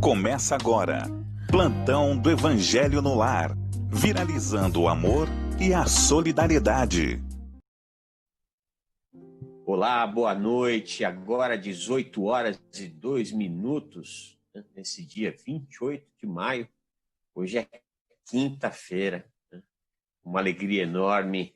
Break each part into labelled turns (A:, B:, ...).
A: Começa agora. Plantão do Evangelho no Lar. Viralizando o amor e a solidariedade.
B: Olá, boa noite. Agora 18 horas e 2 minutos, nesse dia 28 de maio. Hoje é quinta-feira. Uma alegria enorme.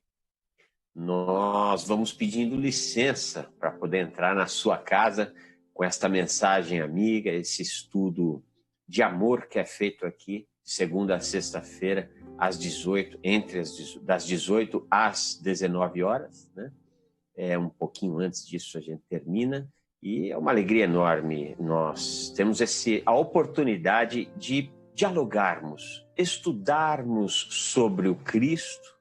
B: Nós vamos pedindo licença para poder entrar na sua casa com esta mensagem amiga, esse estudo de amor que é feito aqui, segunda a sexta-feira, às 18, das 18 às 19 horas, né? Um pouquinho antes disso a gente termina, e é uma alegria enorme. Nós temos a oportunidade de dialogarmos, estudarmos sobre o Cristo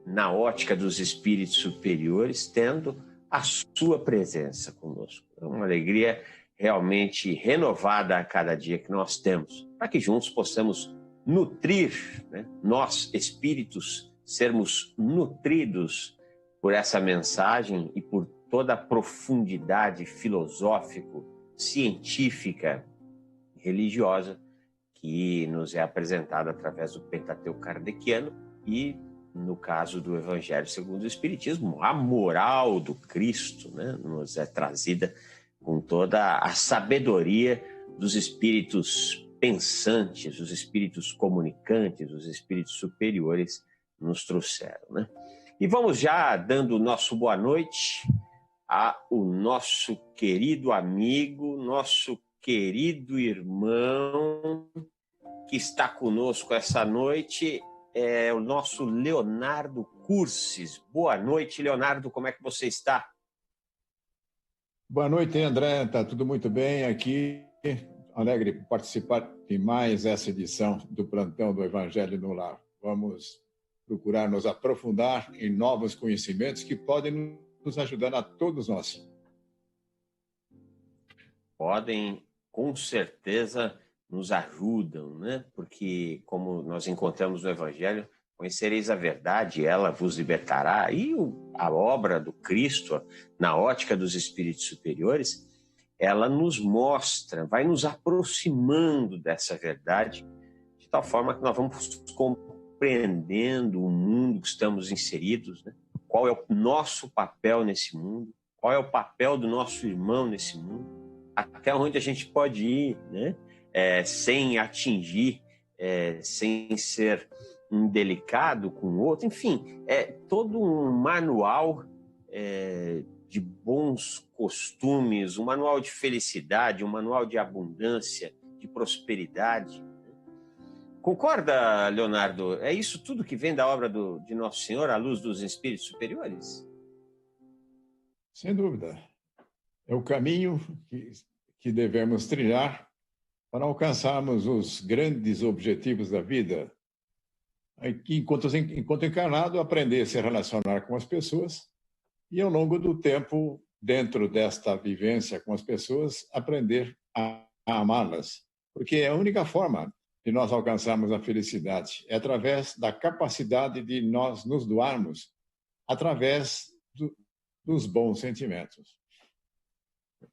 B: na ótica dos espíritos superiores, tendo a sua presença conosco. É uma alegria realmente renovada a cada dia que nós temos, para que juntos possamos nutrir, né? Nós, espíritos, sermos nutridos por essa mensagem e por toda a profundidade filosófico-científica e religiosa que nos é apresentada através do Pentateuco kardeciano e, no caso do Evangelho segundo o Espiritismo, a moral do Cristo, né, nos é trazida com toda a sabedoria dos espíritos pensantes, os espíritos comunicantes, os espíritos superiores nos trouxeram, né? E vamos já dando o nosso boa noite ao nosso querido amigo, nosso querido irmão que está conosco essa noite, é o nosso Leonardo Cursis. Boa noite, Leonardo, como é que você está?
C: Boa noite, André, está tudo muito bem aqui. Alegre por participar de mais essa edição do Plantão do Evangelho no Lar. Vamos procurar nos aprofundar em novos conhecimentos que podem nos ajudar a todos nós.
B: Podem, com certeza, nos ajudam, né? Porque, como nós encontramos no Evangelho, conhecereis a verdade, ela vos libertará. E a obra do Cristo, na ótica dos espíritos superiores, ela nos mostra, vai nos aproximando dessa verdade, de tal forma que nós vamos compreendendo o mundo que estamos inseridos, né? Qual é o nosso papel nesse mundo, qual é o papel do nosso irmão nesse mundo, até onde a gente pode ir, né? Sem atingir, sem ser indelicado com o outro, enfim, é todo um manual de bons costumes, um manual de felicidade, um manual de abundância, de prosperidade. Concorda, Leonardo? É isso tudo que vem da obra de Nosso Senhor, à luz dos espíritos superiores?
C: Sem dúvida. É o caminho que devemos trilhar para alcançarmos os grandes objetivos da vida. Enquanto encarnado, aprender a se relacionar com as pessoas e, ao longo do tempo, dentro desta vivência com as pessoas, aprender a amá-las. Porque é a única forma de nós alcançarmos a felicidade é através da capacidade de nós nos doarmos através dos bons sentimentos.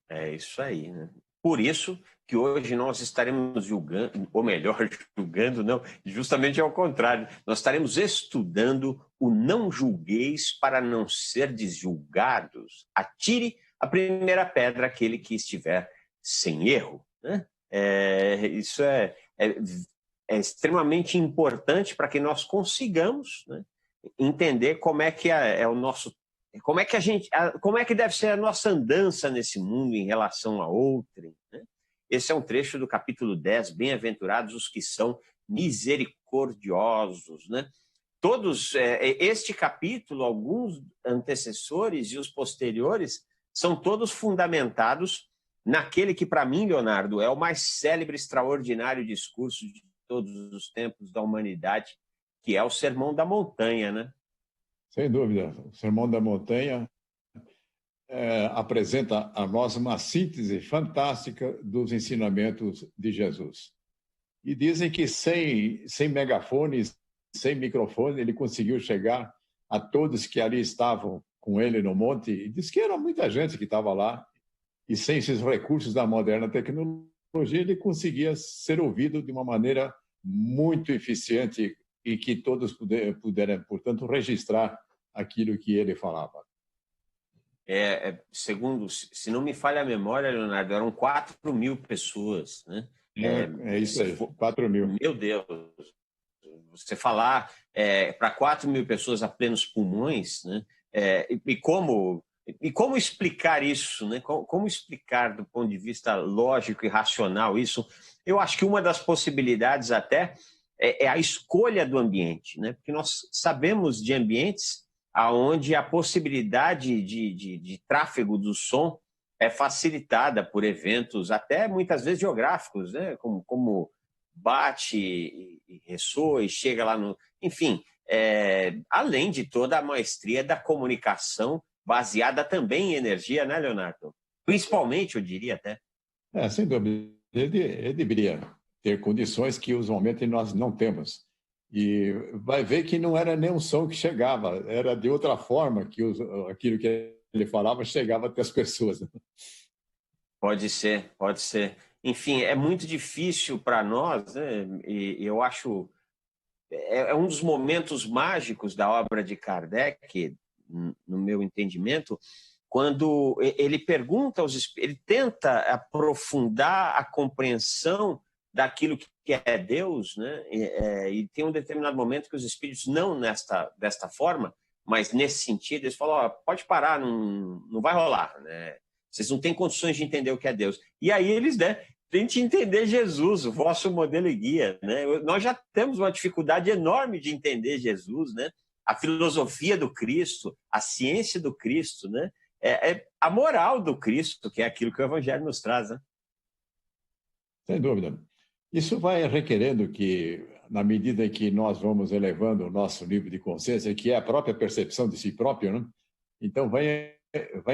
B: É isso aí, né? Por isso que hoje nós estaremos julgando, ou melhor, julgando não, justamente ao contrário, nós estaremos estudando o não julgueis para não serdes julgados. Atire a primeira pedra aquele que estiver sem erro, né? Isso é extremamente importante para que nós consigamos, né, entender como é que é o nosso, como é que deve ser a nossa andança nesse mundo em relação a outrem, né? Esse é um trecho do capítulo 10, bem-aventurados os que são misericordiosos, né? Todos, este capítulo, alguns antecessores e os posteriores, são todos fundamentados naquele que, para mim, Leonardo, é o mais célebre, extraordinário discurso de todos os tempos da humanidade, que é o Sermão da Montanha, né?
C: Sem dúvida. O Sermão da Montanha apresenta a nós uma síntese fantástica dos ensinamentos de Jesus. E dizem que sem megafones, sem microfone, ele conseguiu chegar a todos que ali estavam com ele no monte. E diz que era muita gente que estava lá. E sem esses recursos da moderna tecnologia, ele conseguia ser ouvido de uma maneira muito eficiente e que todos puderam, portanto, registrar aquilo que ele falava.
B: Segundo, se não me falha a memória, Leonardo, eram 4.000 pessoas, né?
C: É isso aí, 4.000.
B: Meu Deus, você falar para 4.000 pessoas a plenos pulmões, né? E como explicar isso, né? Como explicar do ponto de vista lógico e racional isso? Eu acho que uma das possibilidades até é a escolha do ambiente, né? Porque nós sabemos de ambientes onde a possibilidade de tráfego do som é facilitada por eventos até muitas vezes geográficos, né? Como bate e ressoa e chega lá no... Enfim, além de toda a maestria da comunicação baseada também em energia, né, Leonardo? Principalmente, eu diria até.
C: Sem dúvida. Ele deveria ter condições que usualmente nós não temos. E vai ver que não era nem um som que chegava, era de outra forma que aquilo que ele falava chegava até as pessoas.
B: Pode ser, pode ser. Enfim, é muito difícil para nós, né? E eu acho é um dos momentos mágicos da obra de Kardec, no meu entendimento, quando ele pergunta aos ele tenta aprofundar a compreensão daquilo que é Deus, né? E tem um determinado momento que os espíritos, não desta forma, mas nesse sentido, eles falam: pode parar, não vai rolar, né? Vocês não têm condições de entender o que é Deus. E aí eles, né, tente entender Jesus, o vosso modelo e guia, né? Nós já temos uma dificuldade enorme de entender Jesus, né? A filosofia do Cristo, a ciência do Cristo, né? A moral do Cristo, que é aquilo que o Evangelho nos traz, né?
C: Sem dúvida. Isso vai requerendo que, na medida em que nós vamos elevando o nosso nível de consciência, que é a própria percepção de si próprio, né? Então vai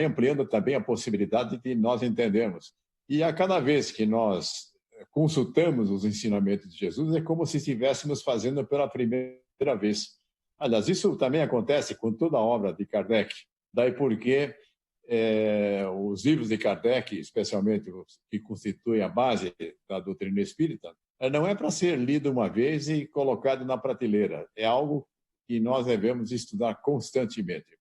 C: ampliando também a possibilidade de nós entendermos. E a cada vez que nós consultamos os ensinamentos de Jesus, é como se estivéssemos fazendo pela primeira vez. Aliás, isso também acontece com toda a obra de Kardec. Daí porque os livros de Kardec, especialmente os que constituem a base da doutrina espírita, não é para ser lido uma vez e colocado na prateleira. É algo que nós devemos estudar constantemente.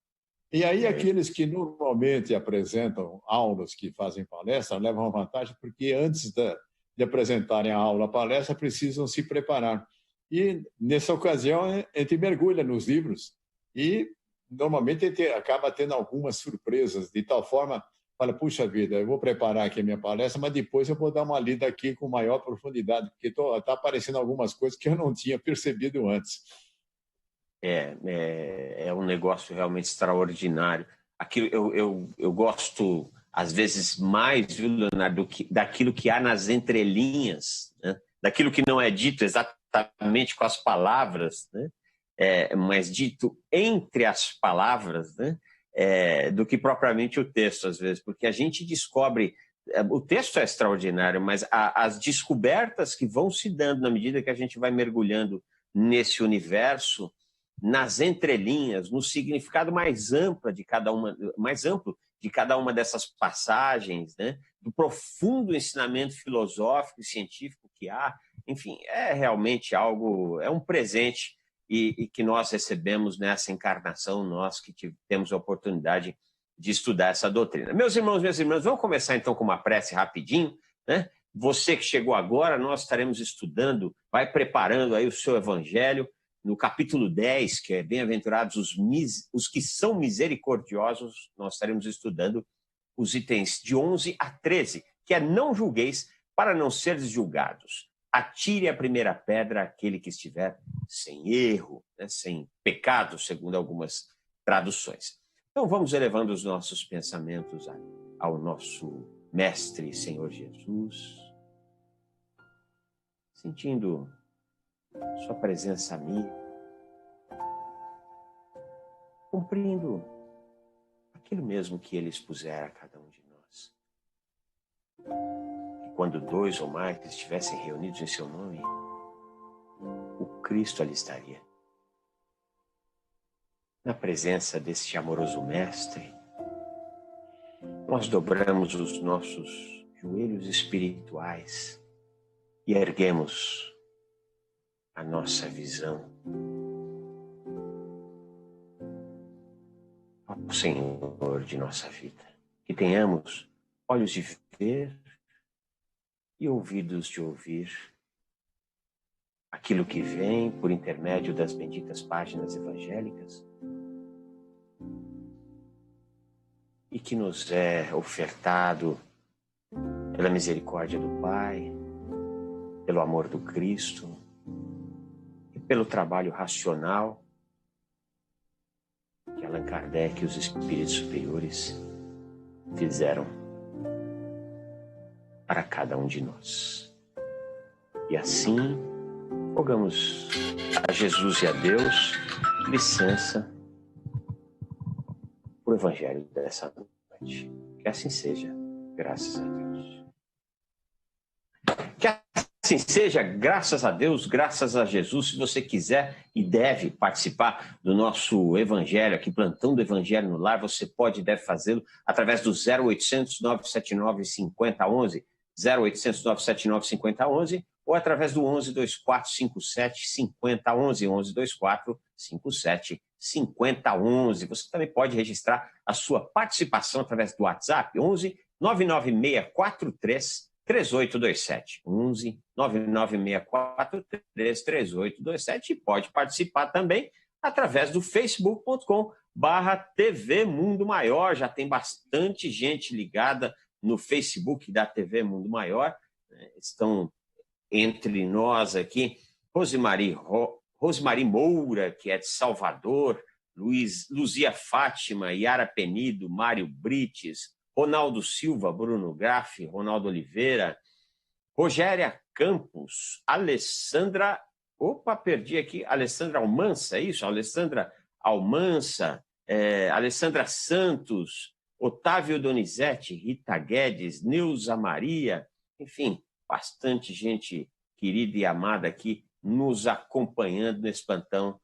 C: E aí aqueles que normalmente apresentam aulas, que fazem palestra, levam vantagem porque antes de apresentarem a aula, a palestra, precisam se preparar. E nessa ocasião a gente mergulha nos livros e normalmente a gente acaba tendo algumas surpresas, de tal forma, fala, puxa vida, eu vou preparar aqui a minha palestra, mas depois eu vou dar uma lida aqui com maior profundidade, porque está aparecendo algumas coisas que eu não tinha percebido antes.
B: É um negócio realmente extraordinário. Aquilo, eu gosto, às vezes, mais, viu, Leonardo, daquilo que há nas entrelinhas, né? Daquilo que não é dito exatamente com as palavras, né? Mas dito entre as palavras, né? Do que propriamente o texto, às vezes, porque a gente descobre. O texto é extraordinário, mas as descobertas que vão se dando na medida que a gente vai mergulhando nesse universo, nas entrelinhas, no significado mais amplo de cada uma dessas passagens, né? Do profundo ensinamento filosófico e científico que há. Enfim, é realmente algo, é um presente e que nós recebemos nessa encarnação, nós que temos a oportunidade de estudar essa doutrina. Meus irmãos, minhas irmãs, vamos começar então com uma prece rapidinho, né? Você que chegou agora, nós estaremos estudando, vai preparando aí o seu evangelho, no capítulo 10, que é Bem-aventurados os que são misericordiosos, nós estaremos estudando os itens de 11 a 13, que é: não julgueis para não seres julgados. Atire a primeira pedra aquele que estiver sem erro, né, sem pecado, segundo algumas traduções. Então vamos elevando os nossos pensamentos ao nosso Mestre Senhor Jesus, sentindo sua presença amiga, cumprindo aquilo mesmo que ele expuser a cada um de nós. Que quando 2 ou mais estivessem reunidos em seu nome, o Cristo ali estaria. Na presença deste amoroso Mestre, nós dobramos os nossos joelhos espirituais e erguemos a nossa visão ao Senhor de nossa vida. Que tenhamos olhos de ver e ouvidos de ouvir aquilo que vem por intermédio das benditas páginas evangélicas e que nos é ofertado pela misericórdia do Pai, pelo amor do Cristo e pelo trabalho racional que Allan Kardec e os espíritos superiores fizeram para cada um de nós. E assim, rogamos a Jesus e a Deus licença para o Evangelho dessa noite. Que assim seja, graças a Deus. Que assim seja, graças a Deus, graças a Jesus. Se você quiser e deve participar do nosso Evangelho, aqui, Plantão do Evangelho no Lar, você pode e deve fazê-lo através do 0800 979 5011, 0800 979 5011, ou através do 11 24 57 5011, 11 24 57 5011. Você também pode registrar a sua participação através do WhatsApp, 11 99643 3827, 11 99643 3827, e pode participar também através do facebook.com/TV Mundo Maior. Já tem bastante gente ligada no Facebook da TV Mundo Maior. Estão entre nós aqui Rosemary Moura, que é de Salvador, Luzia Fátima, Yara Penido, Mário Brites, Ronaldo Silva, Bruno Graff, Ronaldo Oliveira, Rogéria Campos, Alessandra... Opa, perdi aqui. Alessandra Almança, é isso? Alessandra Almança, Alessandra Santos, Otávio Donizete, Rita Guedes, Neuza Maria, enfim, bastante gente querida e amada aqui nos acompanhando nesse plantão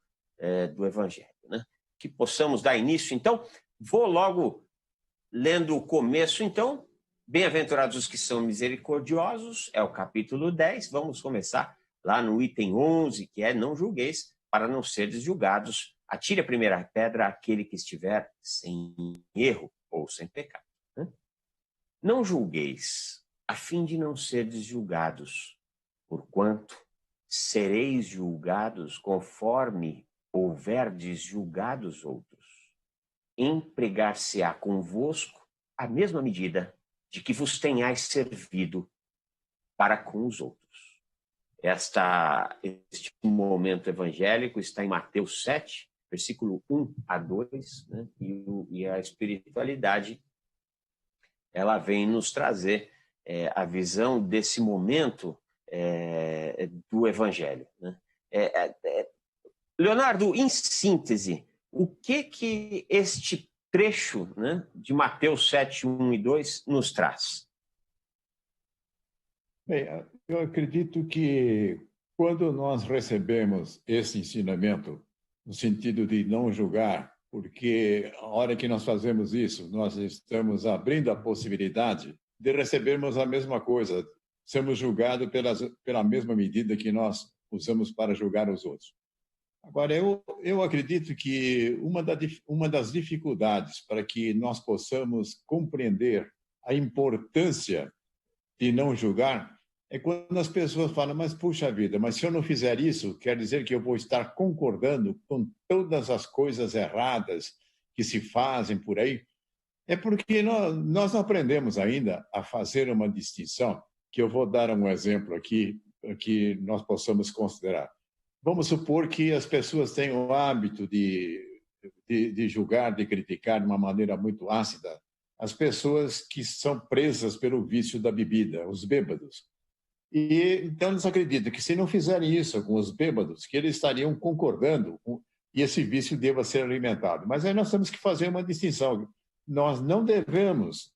B: do Evangelho, né? Que possamos dar início, então. Vou logo lendo o começo, então. Bem-aventurados os que são misericordiosos, é o capítulo 10. Vamos começar lá no item 11, que é: não julgueis, para não seres julgados. Atire a primeira pedra aquele que estiver sem erro ou sem pecado, né? Não julgueis, a fim de não seres julgados, porquanto sereis julgados conforme houverdes julgados outros. Empregar-se-á convosco a mesma medida de que vos tenhais servido para com os outros. Este momento evangélico está em Mateus 7, versículo 1 a 2, né? E a espiritualidade, ela vem nos trazer a visão desse momento do Evangelho, né? Leonardo, em síntese, o que este trecho, né, de Mateus 7, 1 e 2 nos traz?
C: Bem, eu acredito que quando nós recebemos esse ensinamento, no sentido de não julgar, porque a hora que nós fazemos isso, nós estamos abrindo a possibilidade de recebermos a mesma coisa, sermos julgados pela mesma medida que nós usamos para julgar os outros. Agora, eu acredito que uma das dificuldades para que nós possamos compreender a importância de não julgar é quando as pessoas falam: mas puxa vida, mas se eu não fizer isso, quer dizer que eu vou estar concordando com todas as coisas erradas que se fazem por aí. É porque nós não aprendemos ainda a fazer uma distinção, que eu vou dar um exemplo aqui, que nós possamos considerar. Vamos supor que as pessoas têm o hábito de julgar, de criticar de uma maneira muito ácida as pessoas que são presas pelo vício da bebida, os bêbados. E então eles acreditam que se não fizerem isso com os bêbados, que eles estariam concordando e esse vício deva ser alimentado. Mas aí nós temos que fazer uma distinção. Nós não devemos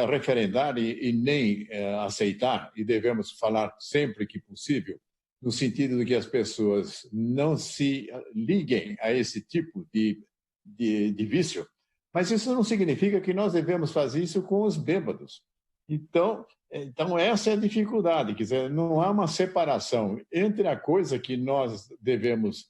C: referendar e nem aceitar, e devemos falar sempre que possível, no sentido de que as pessoas não se liguem a esse tipo de vício, mas isso não significa que nós devemos fazer isso com os bêbados. Então, Então, essa é a dificuldade, quer dizer, não há uma separação entre a coisa que nós devemos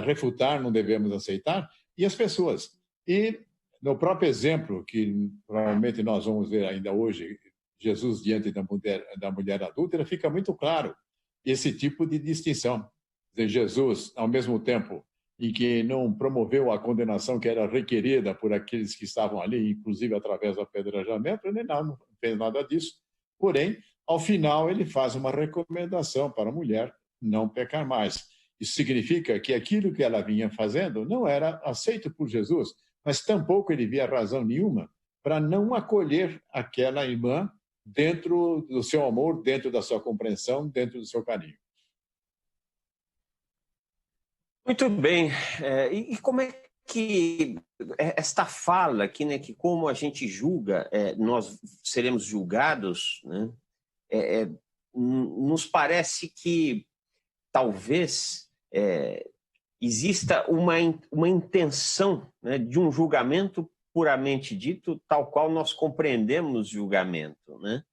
C: refutar, não devemos aceitar, e as pessoas. E no próprio exemplo, que provavelmente nós vamos ver ainda hoje, Jesus diante da mulher adúltera, fica muito claro esse tipo de distinção. Quer dizer, Jesus, ao mesmo tempo em que não promoveu a condenação que era requerida por aqueles que estavam ali, inclusive através do apedrejamento, ele não fez nada disso. Porém, ao final, ele faz uma recomendação para a mulher não pecar mais. Isso significa que aquilo que ela vinha fazendo não era aceito por Jesus, mas tampouco ele via razão nenhuma para não acolher aquela irmã dentro do seu amor, dentro da sua compreensão, dentro do seu carinho.
B: Muito bem. E como é que esta fala aqui, né, que como a gente julga, nós seremos julgados, né, nos parece que talvez exista uma intenção, né, de um julgamento puramente dito, tal qual nós compreendemos julgamento, né?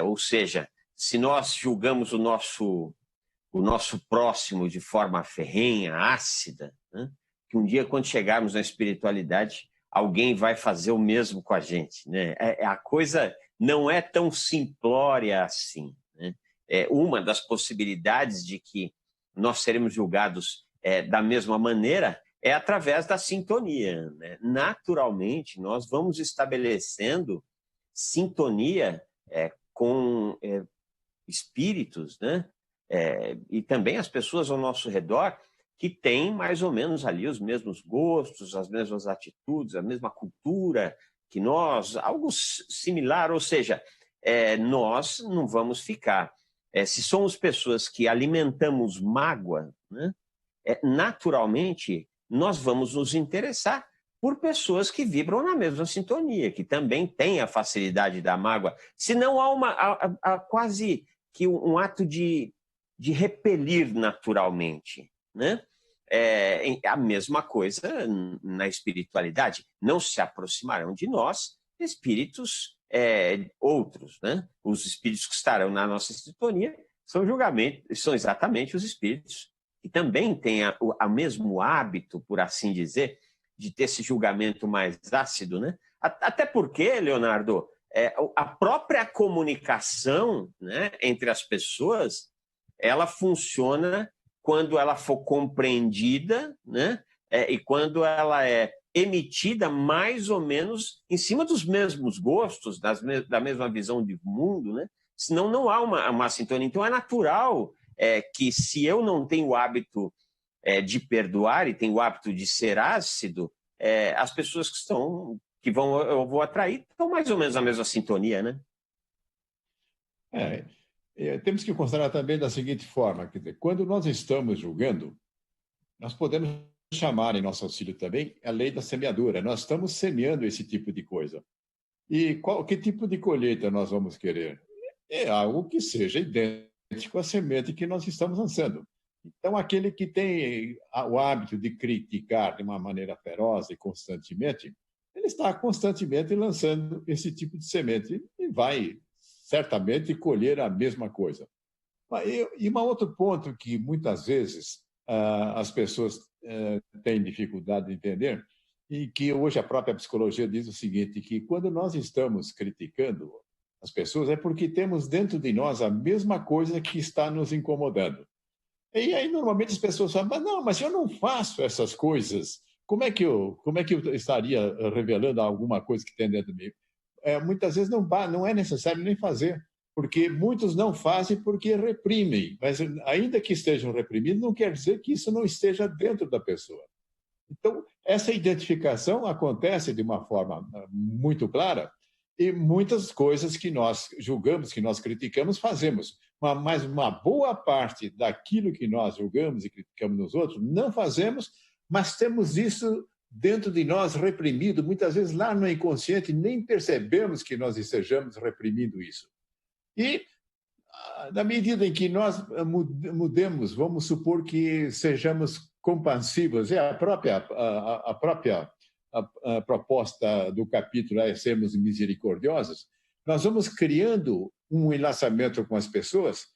B: Ou seja, se nós julgamos o nosso próximo de forma ferrenha, ácida, né, que um dia, quando chegarmos na espiritualidade, alguém vai fazer o mesmo com a gente, né? A coisa não é tão simplória assim, né? Uma das possibilidades de que nós seremos julgados da mesma maneira é através da sintonia, né? Naturalmente, nós vamos estabelecendo sintonia com espíritos, né? E também as pessoas ao nosso redor que têm mais ou menos ali os mesmos gostos, as mesmas atitudes, a mesma cultura que nós, algo similar, ou seja, nós não vamos ficar. Se somos pessoas que alimentamos mágoa, né, naturalmente nós vamos nos interessar por pessoas que vibram na mesma sintonia, que também têm a facilidade da mágoa. Senão há quase que um ato de repelir naturalmente, né? A mesma coisa na espiritualidade. Não se aproximarão de nós espíritos outros, né? Os espíritos que estarão na nossa sintonia são exatamente os espíritos que também têm o mesmo hábito, por assim dizer, de ter esse julgamento mais ácido, né? Até porque, Leonardo, a própria comunicação, né, entre as pessoas, ela funciona quando ela for compreendida, né, e quando ela é emitida mais ou menos em cima dos mesmos gostos, da mesma visão de mundo, né? Senão não há uma sintonia. Então é natural que se eu não tenho o hábito de perdoar e tenho o hábito de ser ácido, as pessoas eu vou atrair estão mais ou menos na mesma sintonia, né?
C: Temos que considerar também da seguinte forma, quer dizer, quando nós estamos julgando, nós podemos chamar em nosso auxílio também a lei da semeadura. Nós estamos semeando esse tipo de coisa. E que tipo de colheita nós vamos querer? É algo que seja idêntico à semente que nós estamos lançando. Então, aquele que tem o hábito de criticar de uma maneira feroz e constantemente, ele está constantemente lançando esse tipo de semente e vai certamente colher a mesma coisa. E um outro ponto que muitas vezes as pessoas têm dificuldade de entender, e que hoje a própria psicologia diz o seguinte, que quando nós estamos criticando as pessoas é porque temos dentro de nós a mesma coisa que está nos incomodando. E aí, normalmente, as pessoas falam, mas eu não faço essas coisas. Como é que eu estaria revelando alguma coisa que tem dentro de mim? Muitas vezes não é necessário nem fazer, porque muitos não fazem porque reprimem. Mas, ainda que estejam reprimidos, não quer dizer que isso não esteja dentro da pessoa. Então, essa identificação acontece de uma forma muito clara e muitas coisas que nós julgamos, que nós criticamos, fazemos. Mas uma boa parte daquilo que nós julgamos e criticamos nos outros, não fazemos, mas temos isso dentro de nós reprimido. Muitas vezes lá no inconsciente nem percebemos que nós estejamos reprimindo isso. E na medida em que nós mudemos, vamos supor que sejamos compassivos, a própria proposta do capítulo é sermos misericordiosos, nós vamos criando um enlaçamento com as pessoas,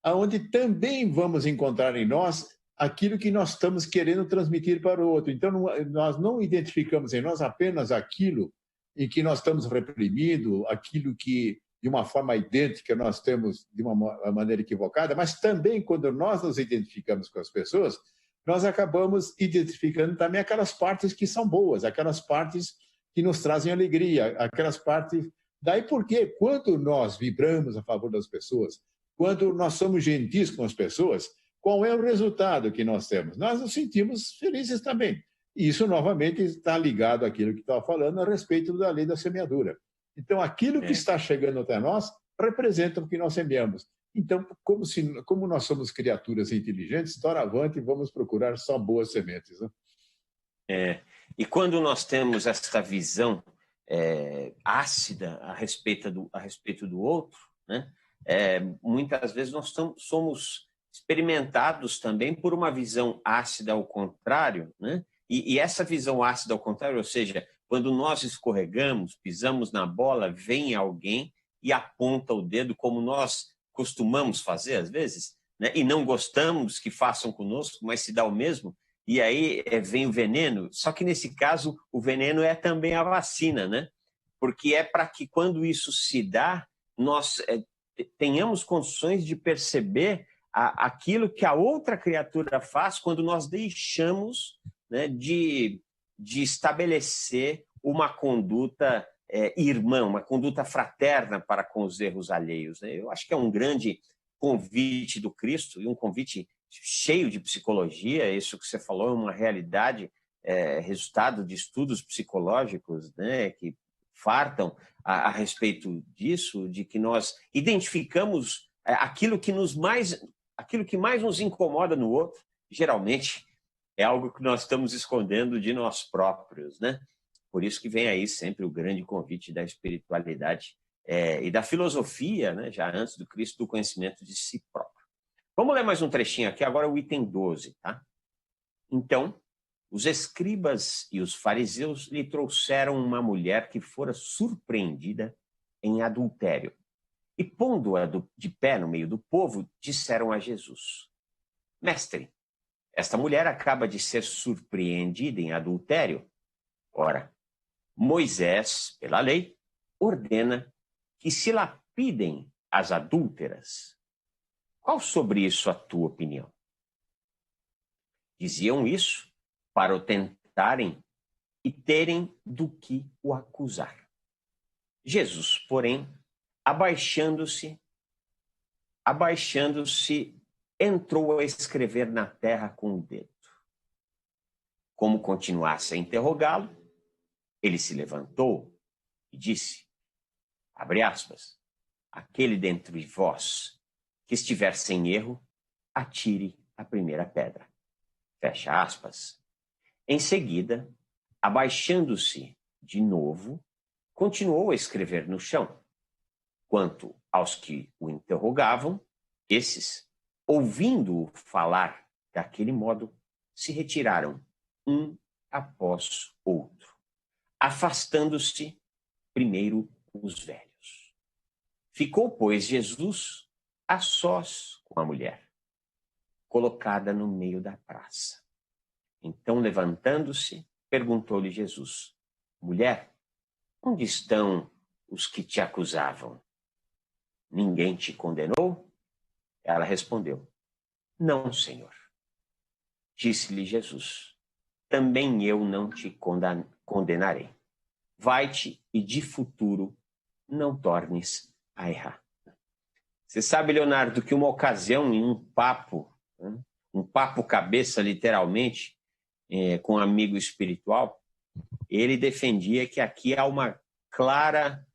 C: aonde também vamos encontrar em nós aquilo que nós estamos querendo transmitir para o outro. Então, nós não identificamos em nós apenas aquilo em que nós estamos reprimindo, aquilo que, de uma forma idêntica, nós temos de uma maneira equivocada, mas também, quando nós nos identificamos com as pessoas, nós acabamos identificando também aquelas partes que são boas, aquelas partes que nos trazem alegria, aquelas partes... Daí porque, quando nós vibramos a favor das pessoas, quando nós somos gentis com as pessoas, qual é o resultado que nós temos? Nós nos sentimos felizes também. E isso, novamente, está ligado àquilo que estava falando a respeito da lei da semeadura. Então, aquilo que está chegando até nós representa o que nós semeamos. Então, como nós somos criaturas inteligentes, doravante vamos procurar só boas sementes. Né?
B: E quando nós temos essa visão ácida a respeito do outro, né? Muitas vezes nós somos experimentados também por uma visão ácida ao contrário, né? E essa visão ácida ao contrário, ou seja, quando nós escorregamos, pisamos na bola, vem alguém e aponta o dedo, como nós costumamos fazer às vezes, né? E não gostamos que façam conosco, mas se dá o mesmo, e aí vem o veneno. Só que nesse caso o veneno é também a vacina, né? Porque é para que quando isso se dá, nós tenhamos condições de perceber aquilo que a outra criatura faz quando nós deixamos, né, de estabelecer uma conduta irmã, uma conduta fraterna para com os erros alheios. Né? Eu acho que é um grande convite do Cristo e um convite cheio de psicologia. Isso que você falou é uma realidade, resultado de estudos psicológicos, né, que fartam a respeito disso, de que nós identificamos aquilo que mais nos incomoda no outro, geralmente é algo que nós estamos escondendo de nós próprios, né? Por isso que vem aí sempre o grande convite da espiritualidade e da filosofia, né? Já antes do Cristo, do conhecimento de si próprio. Vamos ler mais um trechinho aqui, agora o item 12, tá? Então, os escribas e os fariseus lhe trouxeram uma mulher que fora surpreendida em adultério. E, pondo-a de pé no meio do povo, disseram a Jesus: Mestre, esta mulher acaba de ser surpreendida em adultério. Ora, Moisés, pela lei, ordena que se lapidem as adúlteras. Qual sobre isso a tua opinião? Diziam isso para o tentarem e terem do que o acusar. Jesus, porém, abaixando-se, entrou a escrever na terra com o dedo. Como continuasse a interrogá-lo, ele se levantou e disse, abre aspas, aquele dentre vós que estiver sem erro, atire a primeira pedra. Fecha aspas. Em seguida, abaixando-se de novo, continuou a escrever no chão. Quanto aos que o interrogavam, esses, ouvindo-o falar daquele modo, se retiraram um após outro, afastando-se primeiro os velhos. Ficou, pois, Jesus a sós com a mulher, colocada no meio da praça. Então, levantando-se, perguntou-lhe Jesus, mulher, onde estão os que te acusavam? Ninguém te condenou? Ela respondeu, não, Senhor. Disse-lhe Jesus, também eu não te condenarei. Vai-te e de futuro não tornes a errar. Você sabe, Leonardo, que uma ocasião em um papo cabeça, literalmente, com um amigo espiritual, ele defendia que aqui há uma clara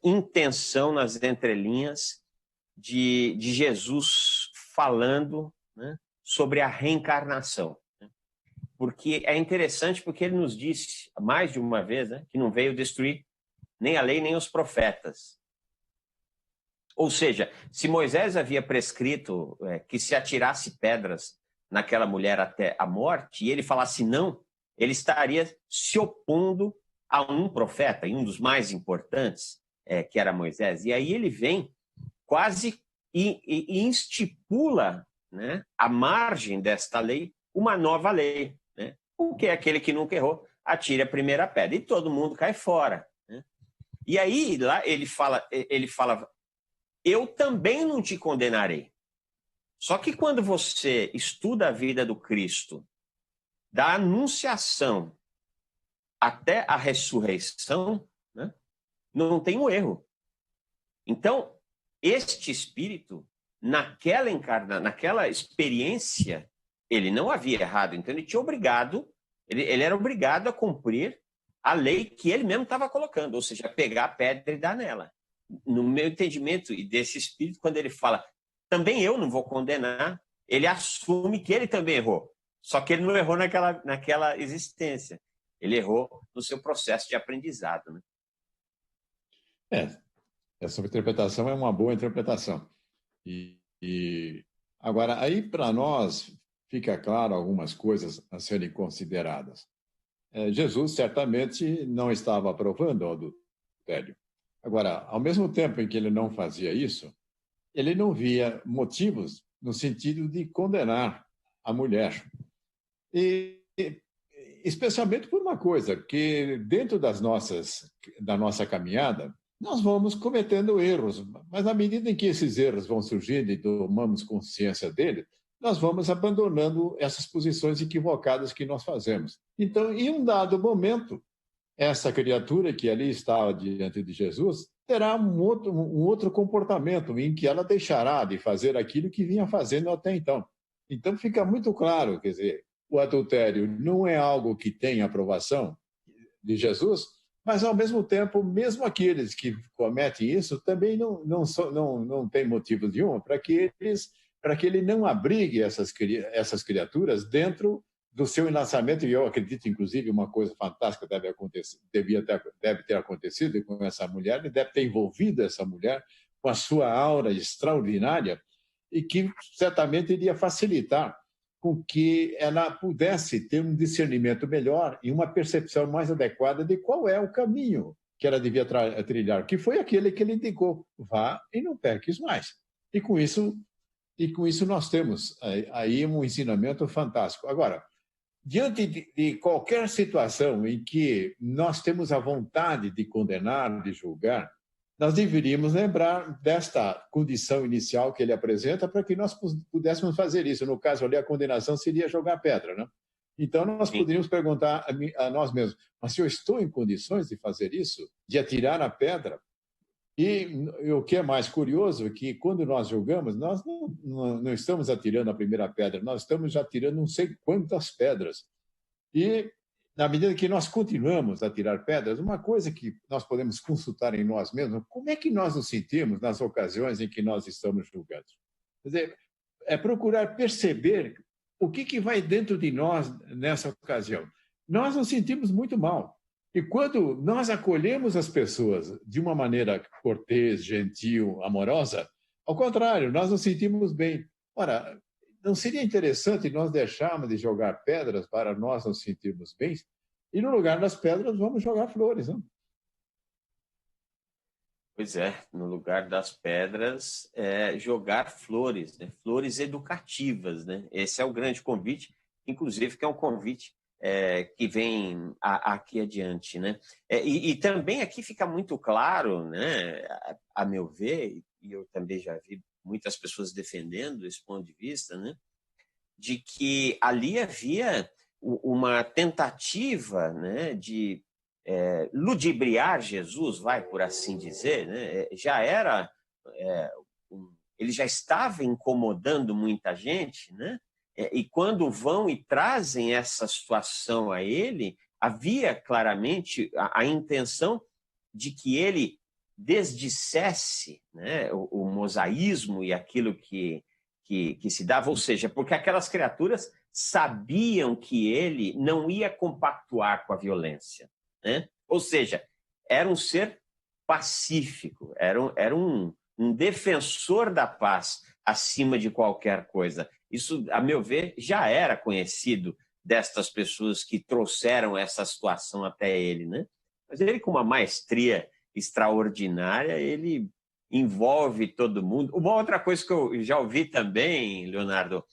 B: intenção nas entrelinhas de Jesus falando, né, sobre a reencarnação. Né? Porque é interessante, porque ele nos disse mais de uma vez, né, que não veio destruir nem a lei nem os profetas. Ou seja, se Moisés havia prescrito que se atirasse pedras naquela mulher até a morte, e ele falasse não, ele estaria se opondo a um profeta, e um dos mais importantes, que era Moisés. E aí ele vem quase e estipula, né, à margem desta lei, uma nova lei, né? O que é aquele que nunca errou, atire a primeira pedra. E todo mundo cai fora, né? E aí lá ele fala, eu também não te condenarei. Só que quando você estuda a vida do Cristo, da anunciação até a ressurreição, né, não tem um erro. Então, este espírito, naquela experiência, ele não havia errado. Então, ele era obrigado a cumprir a lei que ele mesmo estava colocando, ou seja, pegar a pedra e dar nela. No meu entendimento, e desse espírito, quando ele fala, também eu não vou condenar, ele assume que ele também errou. Só que ele não errou naquela existência. Ele errou no seu processo de aprendizado, né?
C: Essa interpretação é uma boa interpretação. Agora, aí para nós fica claro algumas coisas a serem consideradas. Jesus certamente não estava aprovando o adultério. Agora, ao mesmo tempo em que ele não fazia isso, ele não via motivos no sentido de condenar a mulher. E especialmente por uma coisa, que dentro da nossa caminhada, nós vamos cometendo erros, mas à medida em que esses erros vão surgindo e tomamos consciência deles, nós vamos abandonando essas posições equivocadas que nós fazemos. Então, em um dado momento, essa criatura que ali estava diante de Jesus terá um outro comportamento em que ela deixará de fazer aquilo que vinha fazendo até então. Então, fica muito claro, quer dizer, o adultério não é algo que tem aprovação de Jesus, mas, ao mesmo tempo, mesmo aqueles que cometem isso também não têm motivo nenhum para que ele não abrigue essas criaturas dentro do seu enlaçamento. E eu acredito, inclusive, uma coisa fantástica deve ter acontecido com essa mulher, ele deve ter envolvido essa mulher com a sua aura extraordinária e que certamente iria facilitar com que ela pudesse ter um discernimento melhor e uma percepção mais adequada de qual é o caminho que ela devia trilhar, que foi aquele que ele indicou: vá e não peques mais. E com isso nós temos aí um ensinamento fantástico. Agora, diante de qualquer situação em que nós temos a vontade de condenar, de julgar, nós deveríamos lembrar desta condição inicial que ele apresenta para que nós pudéssemos fazer isso. No caso ali, a condenação seria jogar pedra, né? Então, nós poderíamos perguntar a nós mesmos, mas se eu estou em condições de fazer isso, de atirar a pedra? E o que é mais curioso é que, quando nós julgamos, nós não estamos atirando a primeira pedra, nós estamos já atirando não sei quantas pedras. E, na medida que nós continuamos a tirar pedras, uma coisa que nós podemos consultar em nós mesmos, como é que nós nos sentimos nas ocasiões em que nós estamos julgando? Quer dizer, é procurar perceber o que vai dentro de nós nessa ocasião. Nós nos sentimos muito mal. E quando nós acolhemos as pessoas de uma maneira cortês, gentil, amorosa, ao contrário, nós nos sentimos bem. Ora, não seria interessante nós deixarmos de jogar pedras para nós nos sentirmos bem? E no lugar das pedras, vamos jogar flores, não?
B: Pois é, no lugar das pedras, jogar flores, né? Flores educativas, né? Esse é o grande convite, inclusive que é um convite que vem aqui adiante, né? E também aqui fica muito claro, né, a meu ver, e eu também já vi muitas pessoas defendendo esse ponto de vista, né, de que ali havia uma tentativa, né, de ludibriar Jesus, por assim dizer, né? Já era, ele já estava incomodando muita gente, né? E quando vão e trazem essa situação a ele, havia claramente a intenção de que ele desdissesse, né, o mosaísmo e aquilo que se dava, ou seja, porque aquelas criaturas sabiam que ele não ia compactuar com a violência, né? Ou seja, era um ser pacífico, era um defensor da paz acima de qualquer coisa. Isso, a meu ver, já era conhecido destas pessoas que trouxeram essa situação até ele, né? Mas ele, com uma maestria extraordinária, ele envolve todo mundo. Uma outra coisa que eu já ouvi também, Leonardo,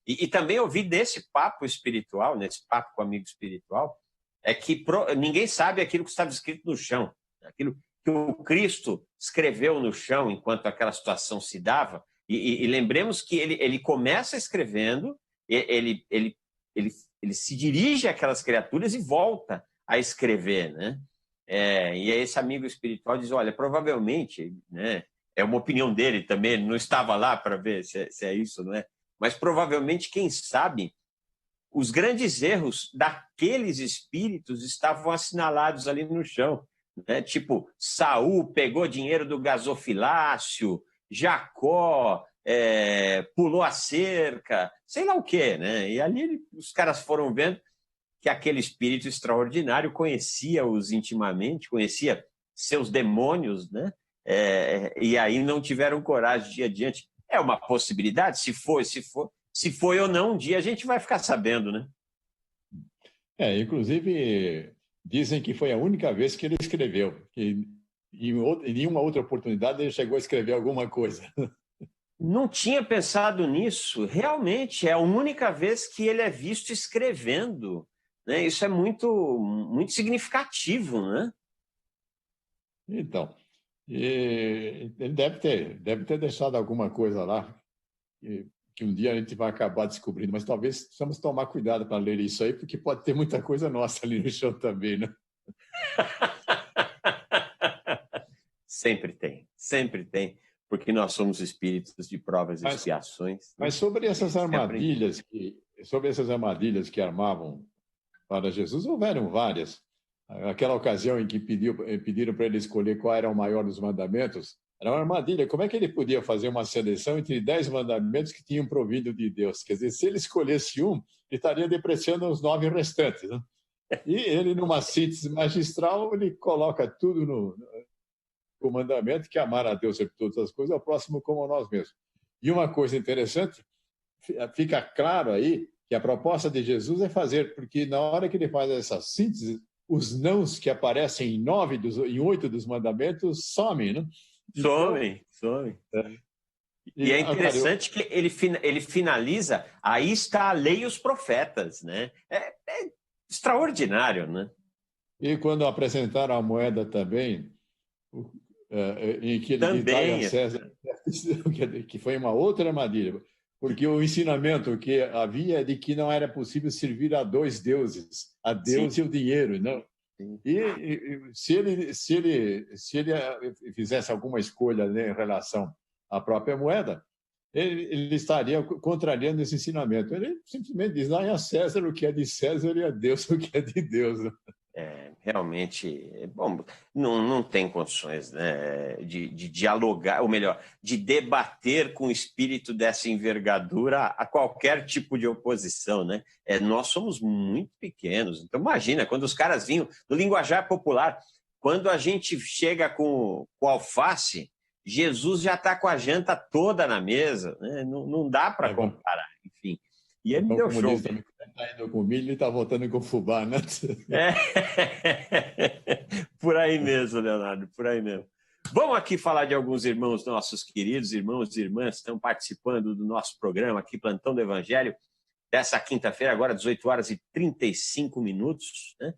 B: e também ouvi desse papo espiritual, nesse papo com o amigo espiritual, é que ninguém sabe aquilo que estava escrito no chão, aquilo que o Cristo escreveu no chão enquanto aquela situação se dava. E lembremos que ele começa escrevendo, ele se dirige àquelas criaturas e volta a escrever, né? E aí esse amigo espiritual diz, olha, provavelmente, né, é uma opinião dele também, ele não estava lá para ver se é isso, não é? Mas provavelmente, quem sabe, os grandes erros daqueles espíritos estavam assinalados ali no chão, né? Tipo, Saul pegou dinheiro do gasofilácio, Jacó pulou a cerca, sei lá o quê, né? E ali os caras foram vendo que aquele espírito extraordinário conhecia-os intimamente, conhecia seus demônios, né? E aí não tiveram coragem de ir adiante. É uma possibilidade, se foi ou não, um dia a gente vai ficar sabendo, né?
C: Inclusive, dizem que foi a única vez que ele escreveu, que em nenhuma outra oportunidade ele chegou a escrever alguma coisa.
B: Não tinha pensado nisso. Realmente, é a única vez que ele é visto escrevendo, né? Isso é muito, muito significativo, né?
C: Então, ele deve ter deixado alguma coisa lá que um dia a gente vai acabar descobrindo, mas talvez precisamos tomar cuidado para ler isso aí, porque pode ter muita coisa nossa ali no chão também, né?
B: Sempre tem, porque nós somos espíritos de provas e expiações.
C: Mas sobre essas armadilhas que armavam para Jesus, houveram várias. Aquela ocasião em que pediram para ele escolher qual era o maior dos mandamentos, era uma armadilha. Como é que ele podia fazer uma seleção entre 10 mandamentos que tinham provido de Deus? Quer dizer, se ele escolhesse um, ele estaria depreciando os 9 restantes, né? E ele, numa síntese magistral, ele coloca tudo no mandamento, que é amar a Deus sobre todas as coisas, ao próximo como a nós mesmos. E uma coisa interessante, fica claro aí que a proposta de Jesus é fazer, porque na hora que ele faz essa síntese, os nãos que aparecem em 8 dos mandamentos somem, né?
B: Some. E é interessante que ele finaliza, aí está a lei e os profetas, né? É extraordinário, né?
C: E quando apresentaram a moeda também, em que ele
B: também
C: a César, que foi uma outra armadilha, porque o ensinamento que havia é de que não era possível servir a 2 deuses, a Deus, sim, e o dinheiro, não. E se ele fizesse alguma escolha, né, em relação à própria moeda, ele estaria contrariando esse ensinamento. Ele simplesmente diz, a César o que é de César e a Deus o que é de Deus.
B: Realmente, bom, não tem condições, né, de dialogar, ou melhor, de debater com o espírito dessa envergadura a qualquer tipo de oposição, né? Nós somos muito pequenos, então imagina, quando os caras vinham, no linguajar popular, quando a gente chega com alface, Jesus já está com a janta toda na mesa, né? Não dá para comparar, enfim. E ele deu show.
C: Está indo com milho e está voltando com fubá, né?
B: Por aí mesmo, Leonardo, por aí mesmo. Vamos aqui falar de alguns irmãos nossos queridos, irmãos e irmãs que estão participando do nosso programa aqui, Plantão do Evangelho, dessa quinta-feira, agora 18h35, né?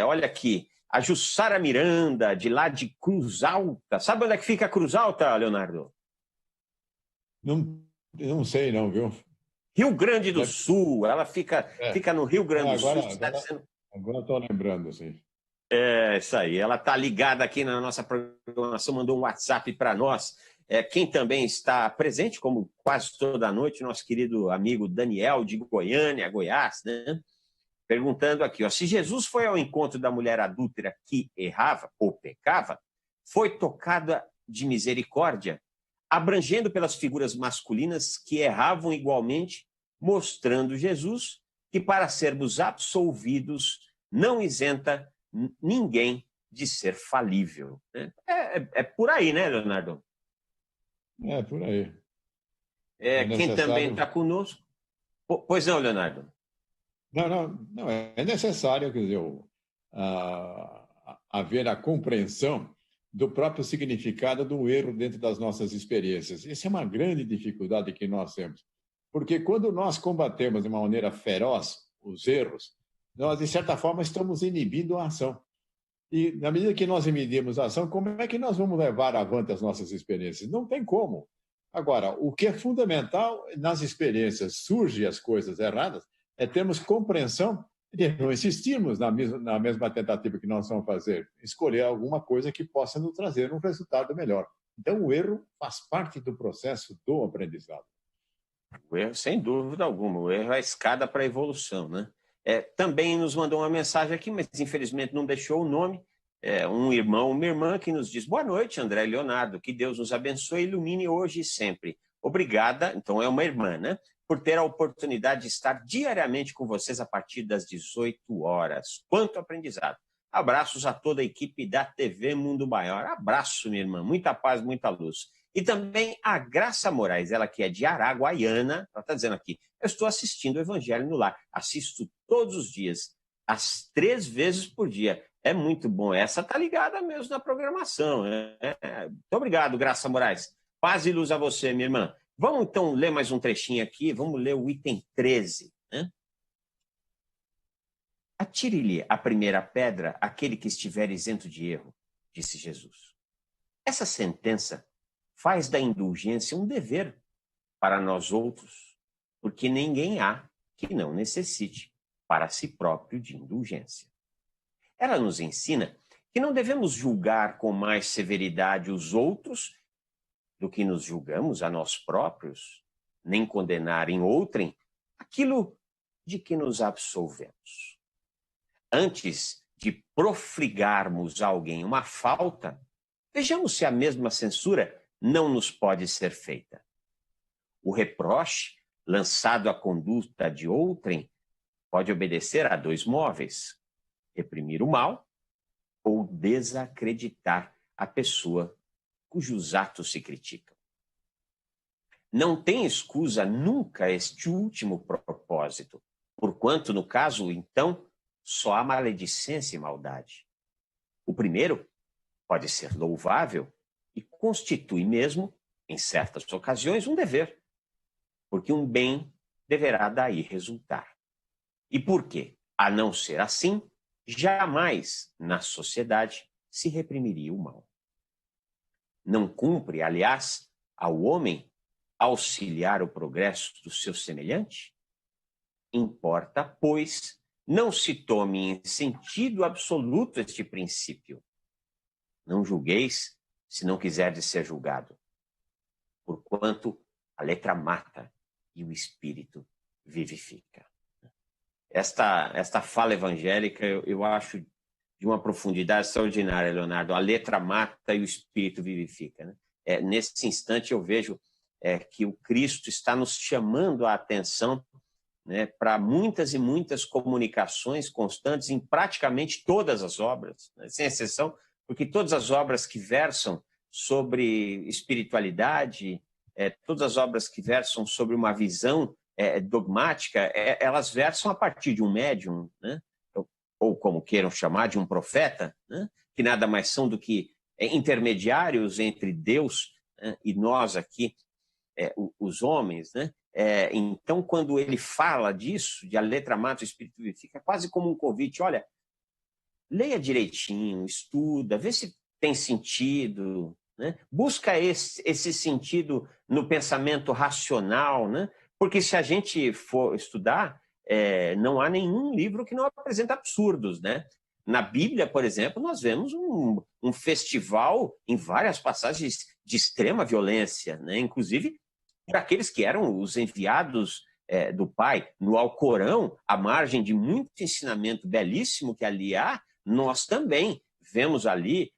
B: Olha aqui, a Jussara Miranda, de lá de Cruz Alta. Sabe onde é que fica Cruz Alta, Leonardo?
C: Não sei, não, viu?
B: Rio Grande do Sul, ela fica no Rio Grande do Sul.
C: Agora estou lembrando, assim.
B: Isso aí, ela está ligada aqui na nossa programação, mandou um WhatsApp para nós. Quem também está presente, como quase toda noite, nosso querido amigo Daniel, de Goiânia, Goiás, né? Perguntando aqui, se Jesus foi ao encontro da mulher adúltera que errava ou pecava, foi tocada de misericórdia, abrangendo pelas figuras masculinas que erravam igualmente, mostrando Jesus que, para sermos absolvidos, não isenta ninguém de ser falível. É por aí, né, Leonardo?
C: É por aí.
B: Quem também está conosco... Pois não, Leonardo?
C: Não, é necessário, quer dizer, haver a compreensão do próprio significado do erro dentro das nossas experiências. Essa é uma grande dificuldade que nós temos, porque quando nós combatemos de uma maneira feroz os erros, nós, de certa forma, estamos inibindo a ação. E, na medida que nós inibimos a ação, como é que nós vamos levar avante as nossas experiências? Não tem como. Agora, o que é fundamental nas experiências, surgem as coisas erradas, é termos compreensão de não insistirmos na mesma tentativa que nós vamos fazer, escolher alguma coisa que possa nos trazer um resultado melhor. Então, o erro faz parte do processo do aprendizado.
B: O erro, sem dúvida alguma, o erro é a escada para a evolução, né? Também nos mandou uma mensagem aqui, mas infelizmente não deixou o nome, um irmão, uma irmã que nos diz: boa noite, André Leonardo, que Deus nos abençoe e ilumine hoje e sempre. Obrigada, então é uma irmã, né? Por ter a oportunidade de estar diariamente com vocês a partir das 18 horas. Quanto aprendizado. Abraços a toda a equipe da TV Mundo Maior. Abraço, minha irmã. Muita paz, muita luz. E também a Graça Moraes, ela que é de Araguaiana, ela está dizendo aqui: eu estou assistindo o Evangelho no Lar. Assisto todos os dias, às 3 vezes por dia. É muito bom. Essa está ligada mesmo na programação. Muito obrigado, Graça Moraes. Paz e luz a você, minha irmã. Vamos, então, ler mais um trechinho aqui. Vamos ler o item 13. Né? Atire-lhe a primeira pedra aquele que estiver isento de erro, disse Jesus. Essa sentença faz da indulgência um dever para nós outros, porque ninguém há que não necessite para si próprio de indulgência. Ela nos ensina que não devemos julgar com mais severidade os outros do que nos julgamos a nós próprios, nem condenar em outrem aquilo de que nos absolvemos. Antes de profligarmos a alguém uma falta, vejamos se a mesma censura não nos pode ser feita. O reproche lançado à conduta de outrem pode obedecer a 2 móveis: reprimir o mal ou desacreditar a pessoa cujos atos se criticam. Não tem escusa nunca este último propósito, porquanto, no caso, então, só há maledicência e maldade. O primeiro pode ser louvável e constitui mesmo, em certas ocasiões, um dever, porque um bem deverá daí resultar. E por quê? A não ser assim, jamais na sociedade se reprimiria o mal. Não cumpre, aliás, ao homem auxiliar o progresso do seu semelhante? Importa, pois, não se tome em sentido absoluto este princípio. Não julgueis se não quiserdes ser julgado, porquanto a letra mata e o espírito vivifica. Esta fala evangélica eu acho de uma profundidade extraordinária, Leonardo. A letra mata e o espírito vivifica. Né? Nesse instante eu vejo que o Cristo está nos chamando a atenção, né, para muitas e muitas comunicações constantes em praticamente todas as obras, né, sem exceção, porque todas as obras que versam sobre espiritualidade, todas as obras que versam sobre uma visão dogmática, elas versam a partir de um médium, né? Ou como queiram chamar, de um profeta, né? Que nada mais são do que intermediários entre Deus, né, e nós aqui, os homens, né? Então, quando ele fala disso, de a letra mata, o espírito vivifica, é quase como um convite: olha, leia direitinho, estuda, vê se tem sentido, né? Busca esse sentido no pensamento racional, né? Porque se a gente for estudar, não há nenhum livro que não apresenta absurdos, né? Na Bíblia, por exemplo, nós vemos um festival em várias passagens de extrema violência, né? Inclusive por aqueles que eram os enviados do Pai. No Alcorão, à margem de muito ensinamento belíssimo que ali há, nós também vemos ali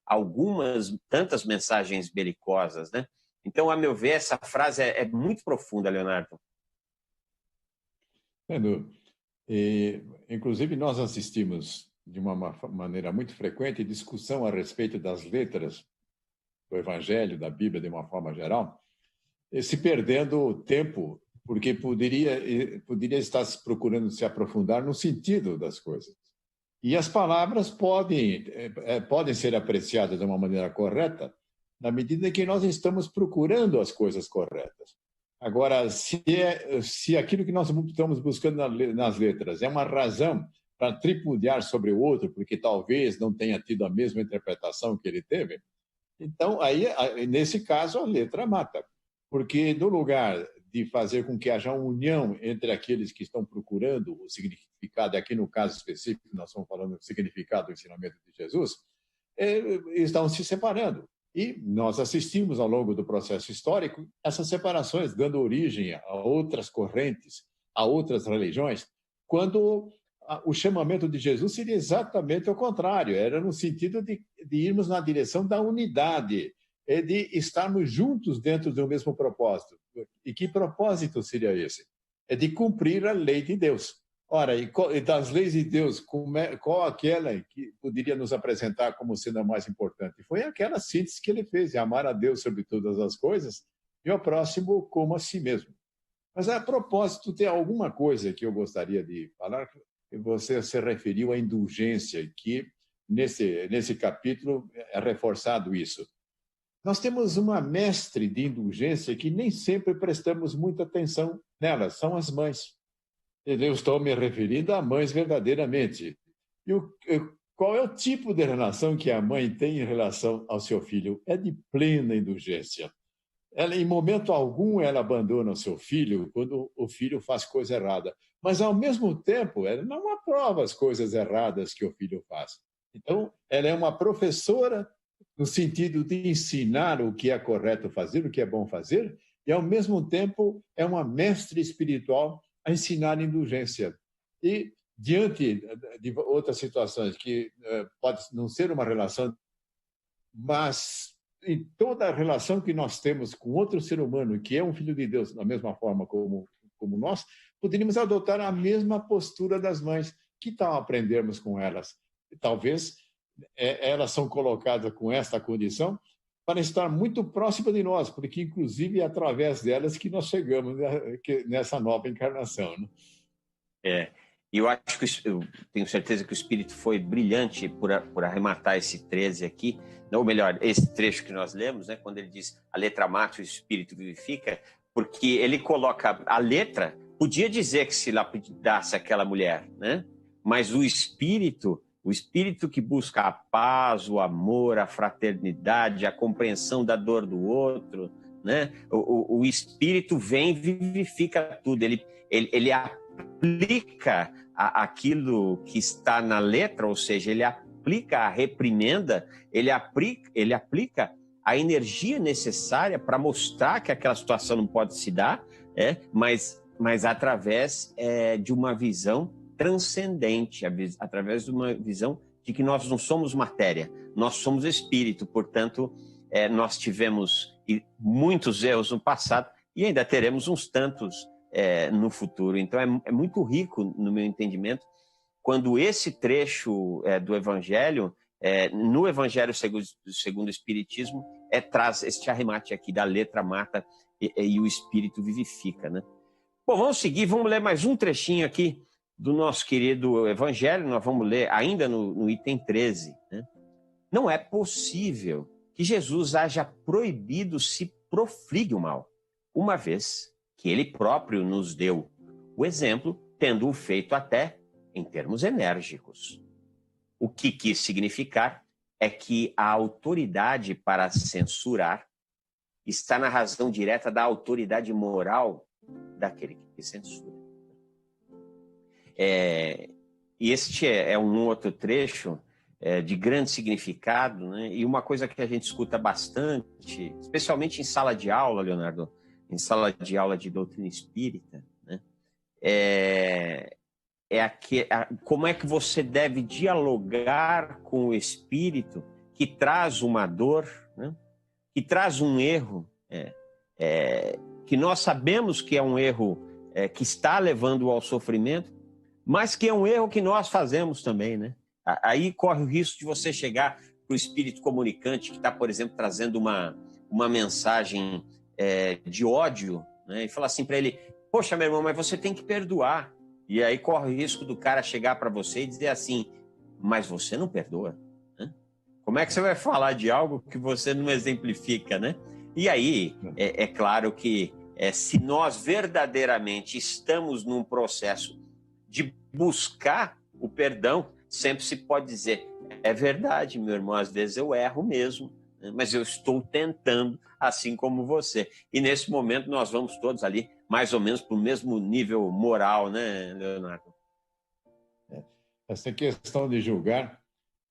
B: tantas mensagens belicosas, né? Então, a meu ver, essa frase é muito profunda, Leonardo.
C: Inclusive, nós assistimos de uma maneira muito frequente discussão a respeito das letras do Evangelho, da Bíblia, de uma forma geral, se perdendo tempo, porque poderia estar procurando se aprofundar no sentido das coisas. E as palavras podem ser apreciadas de uma maneira correta na medida em que nós estamos procurando as coisas corretas. Agora, se aquilo que nós estamos buscando nas letras é uma razão para tripudiar sobre o outro, porque talvez não tenha tido a mesma interpretação que ele teve, então, aí, nesse caso, a letra mata. Porque no lugar de fazer com que haja uma união entre aqueles que estão procurando o significado, aqui no caso específico, nós estamos falando do significado do ensinamento de Jesus, estão se separando. E nós assistimos ao longo do processo histórico essas separações, dando origem a outras correntes, a outras religiões, quando o chamamento de Jesus seria exatamente o contrário, era no sentido de irmos na direção da unidade, de estarmos juntos dentro do mesmo propósito. E que propósito seria esse? É de cumprir a lei de Deus. Ora, e das leis de Deus, qual aquela que poderia nos apresentar como sendo a mais importante? Foi aquela síntese que ele fez, de amar a Deus sobre todas as coisas e ao próximo como a si mesmo. Mas, a propósito, tem alguma coisa que eu gostaria de falar. Você se referiu à indulgência, que nesse capítulo é reforçado isso. Nós temos uma mestre de indulgência que nem sempre prestamos muita atenção nela, são as mães. Eu estou me referindo a mães verdadeiramente. Qual é o tipo de relação que a mãe tem em relação ao seu filho? É de plena indulgência. Ela, em momento algum, ela abandona o seu filho quando o filho faz coisa errada. Mas, ao mesmo tempo, ela não aprova as coisas erradas que o filho faz. Então, ela é uma professora no sentido de ensinar o que é correto fazer, o que é bom fazer, e, ao mesmo tempo, é uma mestre espiritual a ensinar indulgência. E, diante de outras situações que pode não ser uma relação, mas em toda a relação que nós temos com outro ser humano, que é um filho de Deus, da mesma forma como nós, poderíamos adotar a mesma postura das mães. Que tal aprendermos com elas? Talvez elas são colocadas com esta condição para estar muito próxima de nós, porque, inclusive, é através delas que nós chegamos nessa nova encarnação. Né?
B: Eu acho que eu tenho certeza que o Espírito foi brilhante por arrematar esse 13 aqui, ou melhor, esse trecho que nós lemos, né, quando ele diz a letra mata, o Espírito vivifica, porque ele coloca a letra, podia dizer que se lapidasse aquela mulher, né? Mas o Espírito que busca a paz, o amor, a fraternidade, a compreensão da dor do outro, né? O Espírito vem e vivifica tudo, ele aplica aquilo que está na letra, ou seja, ele aplica a reprimenda, ele aplica a energia necessária para mostrar que aquela situação não pode se dar, mas através de uma visão transcendente, através de uma visão de que nós não somos matéria, nós somos espírito, portanto, nós tivemos muitos erros no passado e ainda teremos uns tantos no futuro. Então, é muito rico, no meu entendimento, quando esse trecho do Evangelho, no Evangelho segundo o Espiritismo, traz este arremate aqui da letra mata e o Espírito vivifica, né? Bom, vamos seguir, vamos ler mais um trechinho aqui do nosso querido Evangelho. Nós vamos ler ainda no item 13. Né? Não é possível que Jesus haja proibido se profligue o mal, uma vez que ele próprio nos deu o exemplo, tendo-o feito até em termos enérgicos. O que quis significar é que a autoridade para censurar está na razão direta da autoridade moral daquele que censura. E este é um outro trecho de grande significado, né? E uma coisa que a gente escuta bastante, especialmente em sala de aula, Leonardo, em sala de aula de doutrina espírita, né? Como é que você deve dialogar com o espírito que traz uma dor, né? Que traz um erro, que nós sabemos que é um erro que está levando ao sofrimento, mas que é um erro que nós fazemos também, né? Aí corre o risco de você chegar para o espírito comunicante que está, por exemplo, trazendo uma mensagem de ódio, né? E falar assim para ele: poxa, meu irmão, mas você tem que perdoar. E aí corre o risco do cara chegar para você e dizer assim: mas você não perdoa, né? Como é que você vai falar de algo que você não exemplifica, né? E aí, é claro que se nós verdadeiramente estamos num processo de buscar o perdão, sempre se pode dizer, é verdade, meu irmão, às vezes eu erro mesmo, né? Mas eu estou tentando, assim como você. E nesse momento nós vamos todos ali, mais ou menos, para o mesmo nível moral, né, Leonardo?
C: Essa questão de julgar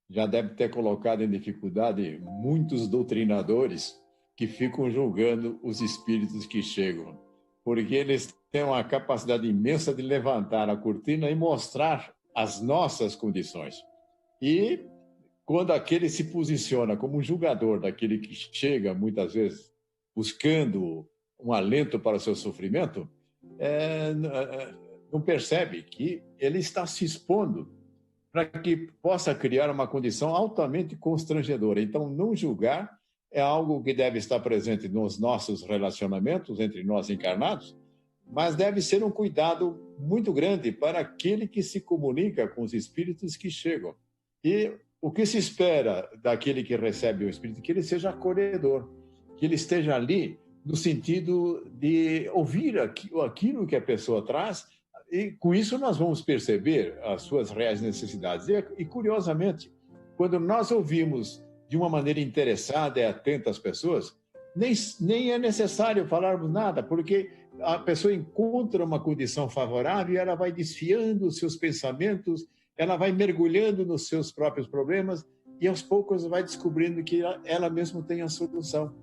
C: já deve ter colocado em dificuldade muitos doutrinadores que ficam julgando os espíritos que chegam, porque eles têm uma capacidade imensa de levantar a cortina e mostrar as nossas condições. E quando aquele se posiciona como um julgador daquele que chega, muitas vezes, buscando um alento para o seu sofrimento, não percebe que ele está se expondo para que possa criar uma condição altamente constrangedora. Então, não julgar é algo que deve estar presente nos nossos relacionamentos entre nós encarnados, mas deve ser um cuidado muito grande para aquele que se comunica com os espíritos que chegam. E o que se espera daquele que recebe o espírito? Que ele seja acolhedor, que ele esteja ali no sentido de ouvir aquilo que a pessoa traz, e com isso nós vamos perceber as suas reais necessidades. E curiosamente, quando nós ouvimos de uma maneira interessada e atenta as pessoas, nem é necessário falarmos nada, porque a pessoa encontra uma condição favorável e ela vai desfiando os seus pensamentos, ela vai mergulhando nos seus próprios problemas e aos poucos vai descobrindo que ela mesma tem a solução.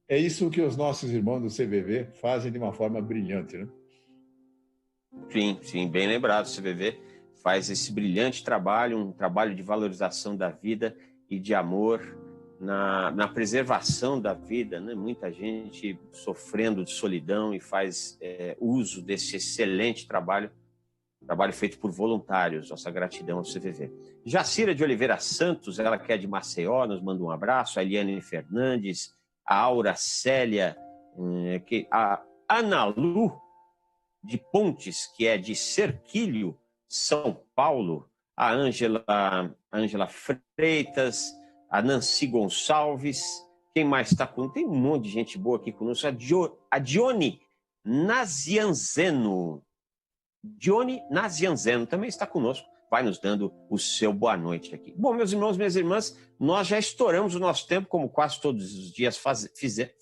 C: É isso que os nossos irmãos do CVV fazem de uma forma brilhante, né?
B: Sim, bem lembrado. O CVV faz esse brilhante trabalho, um trabalho de valorização da vida e de amor na preservação da vida, né? Muita gente sofrendo de solidão e faz uso desse excelente trabalho feito por voluntários. Nossa gratidão ao CVV. Jacira de Oliveira Santos, ela que é de Maceió, nos manda um abraço. A Eliane Fernandes, a Aura Célia, a Ana Lu de Pontes, que é de Serquilho, São Paulo, a Ângela Freitas, a Nancy Gonçalves, quem mais está conosco? Tem um monte de gente boa aqui conosco, a Dione Nazianzeno. Dione Nazianzeno também está conosco, vai nos dando o seu boa noite aqui. Bom, meus irmãos, minhas irmãs, nós já estouramos o nosso tempo, como quase todos os dias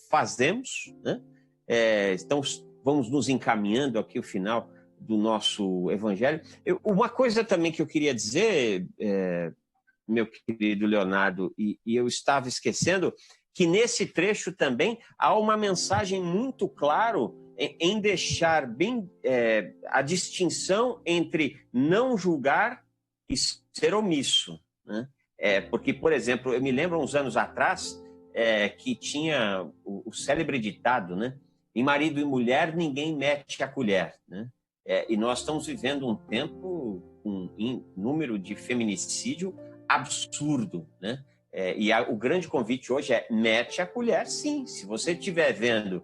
B: fazemos, né? Então, vamos nos encaminhando aqui ao final do nosso evangelho. Uma coisa também que eu queria dizer, meu querido Leonardo, e eu estava esquecendo, que nesse trecho também há uma mensagem muito clara em deixar bem a distinção entre não julgar e ser omisso, né? Porque, por exemplo, eu me lembro uns anos atrás que tinha o célebre ditado, né? Em marido e mulher, ninguém mete a colher, né? E nós estamos vivendo um tempo com um número de feminicídio absurdo, né? O grande convite hoje é mete a colher, sim. Se você estiver vendo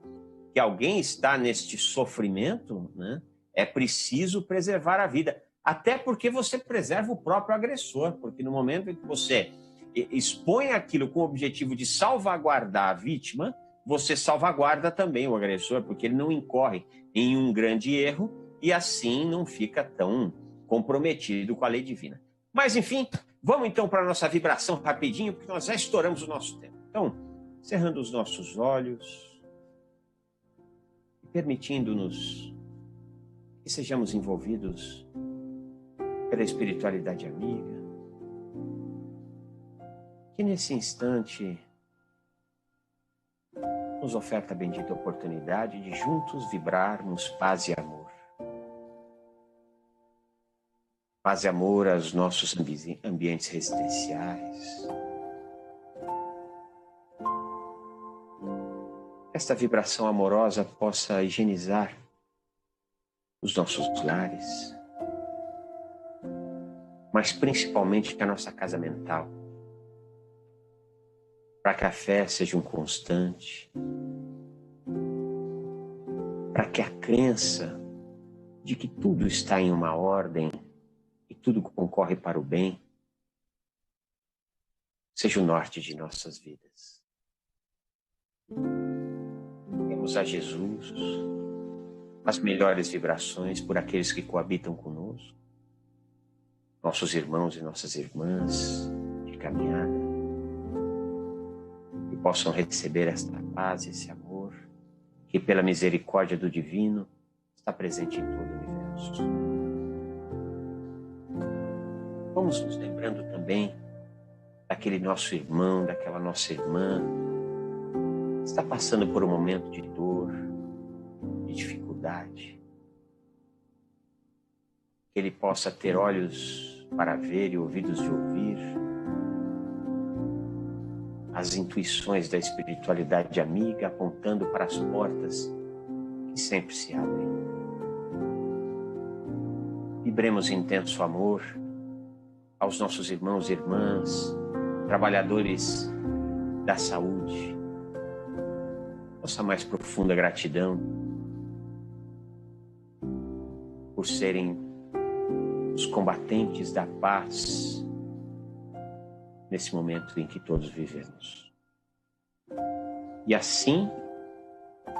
B: que alguém está neste sofrimento, né, é preciso preservar a vida. Até porque você preserva o próprio agressor, porque no momento em que você expõe aquilo com o objetivo de salvaguardar a vítima, você salvaguarda também o agressor, porque ele não incorre em um grande erro e assim não fica tão comprometido com a lei divina. Mas, enfim, vamos então para a nossa vibração rapidinho, porque nós já estouramos o nosso tempo. Então, cerrando os nossos olhos e permitindo-nos que sejamos envolvidos pela espiritualidade amiga, que nesse instante nos oferta a bendita oportunidade de juntos vibrarmos paz e amor. Paz e amor aos nossos ambientes residenciais. Esta vibração amorosa possa higienizar os nossos lares, mas principalmente a nossa casa mental, para que a fé seja um constante, para que a crença de que tudo está em uma ordem e tudo concorre para o bem, seja o norte de nossas vidas. Temos a Jesus, as melhores vibrações por aqueles que coabitam conosco, nossos irmãos e nossas irmãs de caminhada, que possam receber esta paz, esse amor, que pela misericórdia do Divino está presente em todo o universo. Vamos nos lembrando também daquele nosso irmão, daquela nossa irmã, que está passando por um momento de dor, de dificuldade. Que ele possa ter olhos para ver e ouvidos de ouvir as intuições da espiritualidade amiga apontando para as portas que sempre se abrem. Vibremos intenso amor aos nossos irmãos e irmãs, trabalhadores da saúde. Nossa mais profunda gratidão por serem os combatentes da paz nesse momento em que todos vivemos. E assim,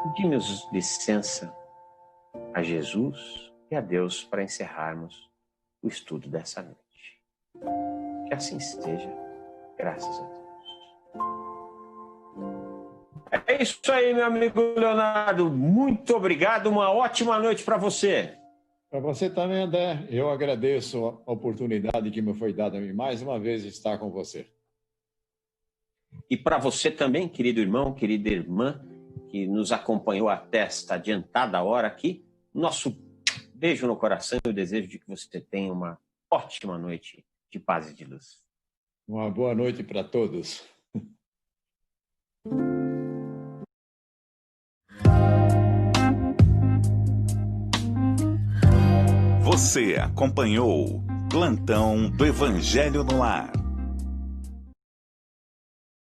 B: pedimos licença a Jesus e a Deus para encerrarmos o estudo dessa noite. Que assim seja, graças a Deus. É isso aí, meu amigo Leonardo. Muito obrigado, uma ótima noite para você.
C: Para você também, André. Eu agradeço a oportunidade que me foi dada a mim mais uma vez estar com você.
B: E para você também, querido irmão, querida irmã, que nos acompanhou até esta adiantada hora aqui, nosso beijo no coração e o desejo de que você tenha uma ótima noite de paz e de luz.
C: Uma boa noite para todos.
A: Você acompanhou Plantão do Evangelho no Lar.